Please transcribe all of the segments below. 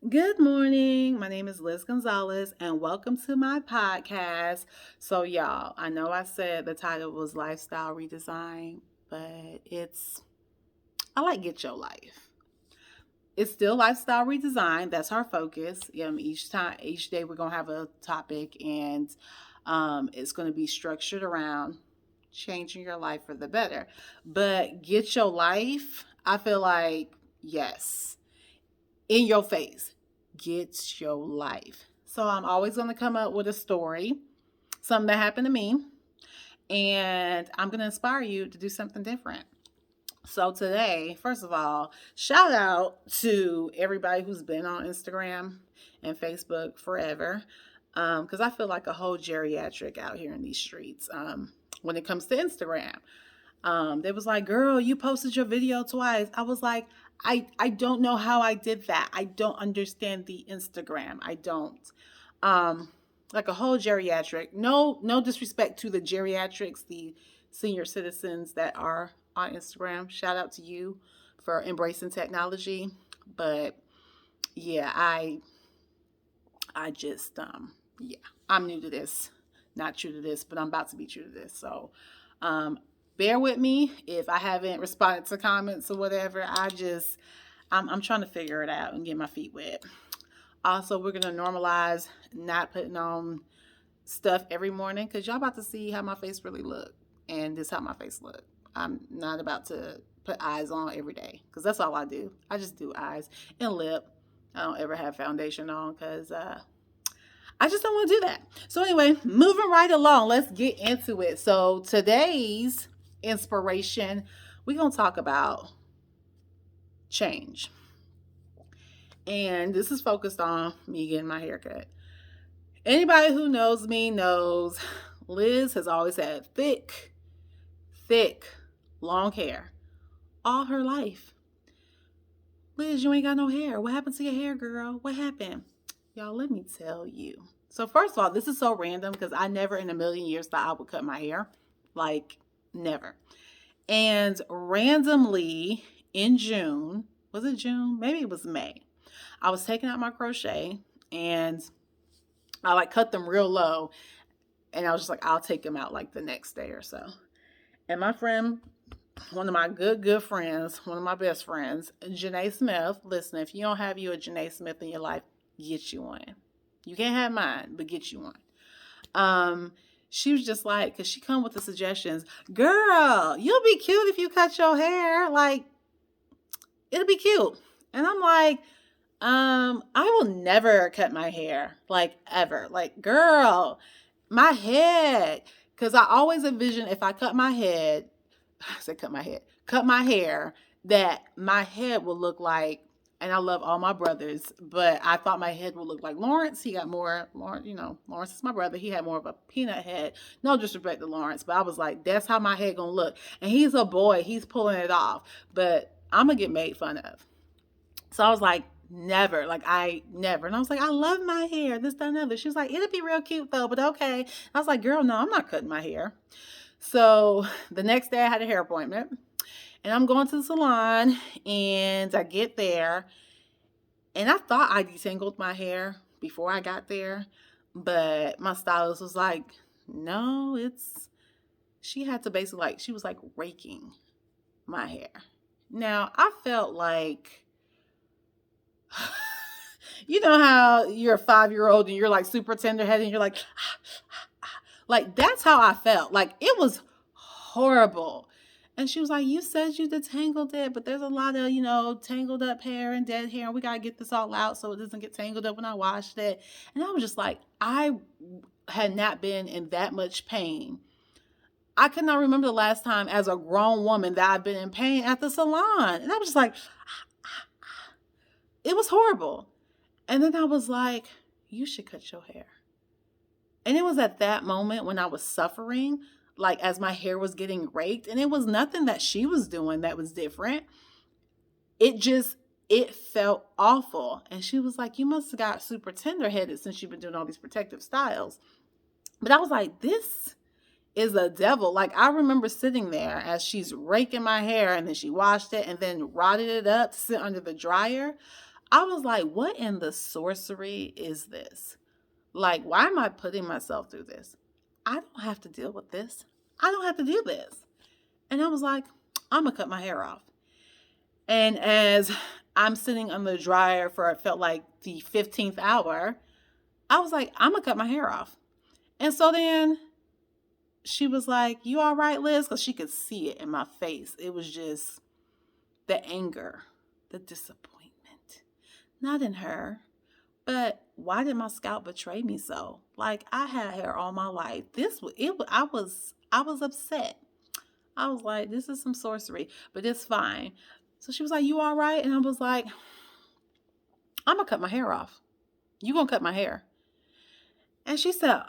Good morning. My name is Liz Gonzalez, and welcome to my podcast. So, y'all, I know I said the title was Lifestyle Redesign, but I like Get Your Life. It's still lifestyle redesign. That's our focus. Each day, we're gonna have a topic, and it's gonna be structured around changing your life for the better. But Get Your Life, I feel like yes, in your face. Get your life. So I'm always going to come up with a story, something that happened to me, and I'm going to inspire you to do something different. So today, first of all, shout out to everybody who's been on Instagram and Facebook forever, because I feel like a whole geriatric out here in these streets when it comes to Instagram. They was like, girl, you posted your video twice. I was like, I don't know how I did that. I don't understand the Instagram. I don't. Um, like a whole geriatric. No disrespect to the geriatrics, the senior citizens that are on Instagram. Shout out to you for embracing technology. But yeah, I just yeah, I'm new to this. Not true to this, but I'm about to be true to this. So um bear with me if I haven't responded to comments or whatever. I'm trying to figure it out and get my feet wet. Also, we're gonna normalize not putting on stuff every morning because y'all about to see how my face really look, and this how my face look. I'm not about to put eyes on every day because that's all I do. I just do eyes and lip. I don't ever have foundation on because I just don't want to do that. So anyway, moving right along, let's get into it. So today's inspiration, we're gonna talk about change. And this is focused on me getting my hair cut. Anybody who knows me knows Liz has always had thick, long hair all her life. Liz, you ain't got no hair. What happened to your hair, girl? What happened? Y'all, let me tell you. So, first of all, this is so random because I never in a million years thought I would cut my hair. Like, never. And randomly in June, was it June? Maybe it was May. I was taking out my crochet and I like cut them real low. And I was just like, I'll take them out like the next day or so. And my friend, one of my good friends, one of my best friends, Janae Smith. Listen, if you don't have you a Janae Smith in your life, get you one. You can't have mine, but get you one. She was just like, cause she come with the suggestions, girl, you'll be cute if you cut your hair. Like, it'll be cute. And I'm like, I will never cut my hair, like ever. Like, girl, my head. Cause I always envision if I cut my head, I said cut my hair, that my head will look like, and I love all my brothers, but I thought my head would look like Lawrence. He got more, Lawrence is my brother. He had more of a peanut head. No disrespect to Lawrence, but I was like, that's how my head gonna look. And he's a boy, he's pulling it off, but I'm gonna get made fun of. So I was like, never, like I never. And I was like, I love my hair, this, that, and other. She was like, it'll be real cute though, but okay. I was like, girl, no, I'm not cutting my hair. So the next day I had a hair appointment and I'm going to the salon and I get there and I thought I detangled my hair before I got there, but my stylist was like, no, she had to basically like, she was like raking my hair. Now I felt like, you know how you're a 5-year old and you're like super tenderheaded and you're like that's how I felt. Like it was horrible. And she was like, you said you detangled it, but there's a lot of, tangled up hair and dead hair. And we got to get this all out so it doesn't get tangled up when I washed it. And I was just like, I had not been in that much pain. I could not remember the last time as a grown woman that I've been in pain at the salon. And I was just like, it was horrible. And then I was like, you should cut your hair. And it was at that moment when I was suffering, like as my hair was getting raked, and it was nothing that she was doing that was different. It felt awful. And she was like, you must have got super tender headed since you've been doing all these protective styles. But I was like, this is a devil. Like I remember sitting there as she's raking my hair and then she washed it and then rotted it up to sit under the dryer. I was like, what in the sorcery is this? Like, why am I putting myself through this? I don't have to deal with this. I don't have to do this. And I was like, I'm going to cut my hair off. And as I'm sitting on the dryer for it felt like the 15th hour, I was like, I'm going to cut my hair off. And so then she was like, you all right, Liz? Because she could see it in my face. It was just the anger, the disappointment. Not in her, but why did my scalp betray me so? Like, I had hair all my life. I was upset. I was like, this is some sorcery, but it's fine. So she was like, you all right? And I was like, I'm going to cut my hair off. You going to cut my hair. And she said,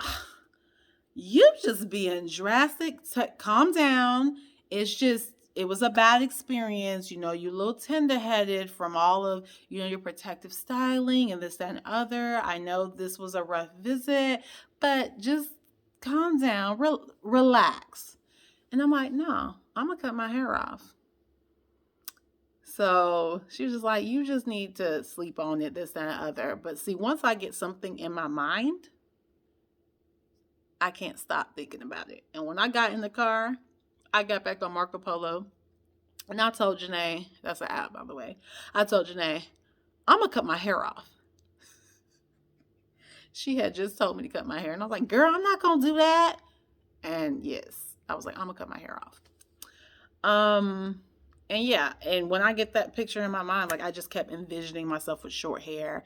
you just being drastic. Calm down. It was a bad experience. You're a little tender headed from all of, your protective styling and this, that, and other. I know this was a rough visit, but just calm down, relax. And I'm like, no, I'm going to cut my hair off. So she was just like, you just need to sleep on it, this, that, and other. But see, once I get something in my mind, I can't stop thinking about it. And when I got in the car, I got back on Marco Polo. And I told Janae, that's an app, by the way. I told Janae, I'm going to cut my hair off. She had just told me to cut my hair. And I was like, girl, I'm not going to do that. And yes, I was like, I'm going to cut my hair off. And yeah, and when I get that picture in my mind, like I just kept envisioning myself with short hair.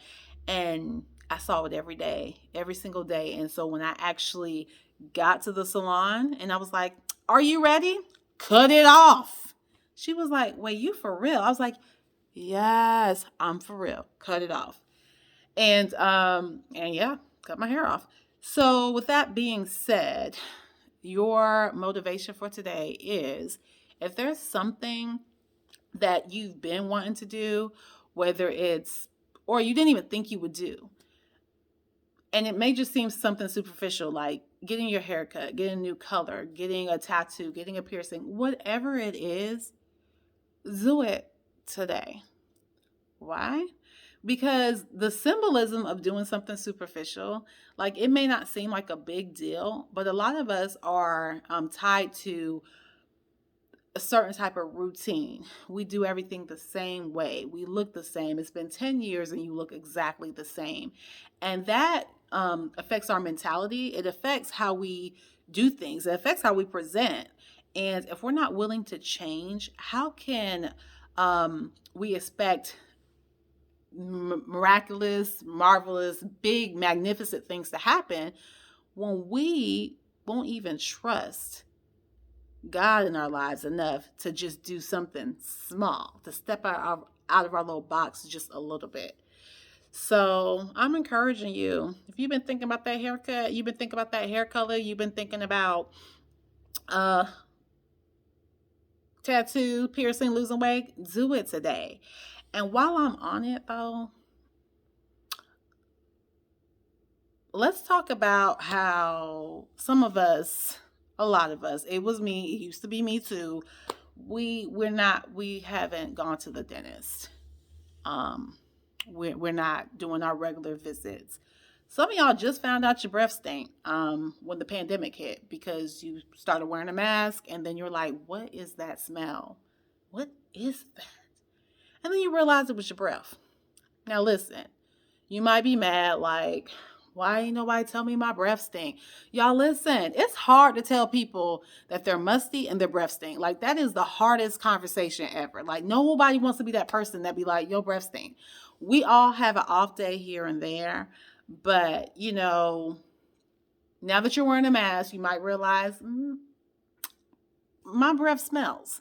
And I saw it every day, every single day. And so when I actually got to the salon and I was like, are you ready? Cut it off. She was like, wait, you for real? I was like, yes, I'm for real. Cut it off. And yeah, cut my hair off. So with that being said, your motivation for today is if there's something that you've been wanting to do, whether it's, or you didn't even think you would do, and it may just seem something superficial, like getting your hair cut, getting a new color, getting a tattoo, getting a piercing, whatever it is, do it today. Why? Because the symbolism of doing something superficial, like it may not seem like a big deal, but a lot of us are tied to a certain type of routine. We do everything the same way. We look the same. It's been 10 years and you look exactly the same. And that affects our mentality. It affects how we do things. It affects how we present. And if we're not willing to change, how can we expect miraculous, marvelous, big, magnificent things to happen when we won't even trust God in our lives enough to just do something small, to step out of our little box just a little bit. So I'm encouraging you. If you've been thinking about that haircut, you've been thinking about that hair color, you've been thinking about tattoo, piercing, losing weight, do it today. And while I'm on it though, let's talk about how some of us, a lot of us, it was me, it used to be me too. We haven't gone to the dentist. We're not doing our regular visits. Some of y'all just found out your breath stink when the pandemic hit because you started wearing a mask and then you're like, what is that smell? What is that? And then you realize it was your breath. Now listen, you might be mad like, why ain't nobody tell me my breath stink? Y'all listen, it's hard to tell people that they're musty and their breath stink. Like that is the hardest conversation ever. Like nobody wants to be that person that be like, your breath stink. We all have an off day here and there, but now that you're wearing a mask, you might realize my breath smells.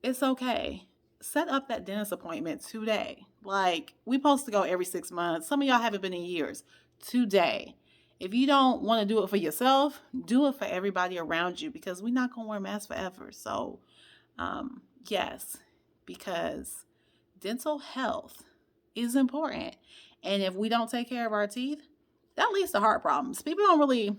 It's okay. Set up that dentist appointment today. Like we supposed to go every 6 months. Some of y'all haven't been in years. Today. If you don't want to do it for yourself, do it for everybody around you because we're not going to wear masks forever. So, yes, because dental health is important. And if we don't take care of our teeth, that leads to heart problems. People don't really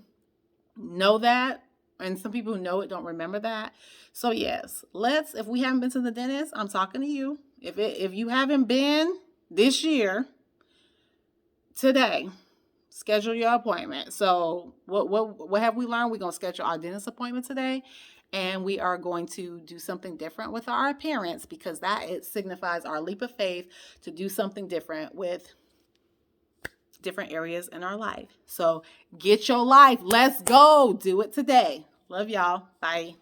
know that. And some people who know it don't remember that. So yes, if we haven't been to the dentist, I'm talking to you. If you haven't been, this year, today, schedule your appointment. So what have we learned? We're gonna schedule our dentist appointment today, and we are going to do something different with our appearance because that it signifies our leap of faith to do something different with different areas in our life. So get your life. Let's go. Do it today. Love y'all. Bye.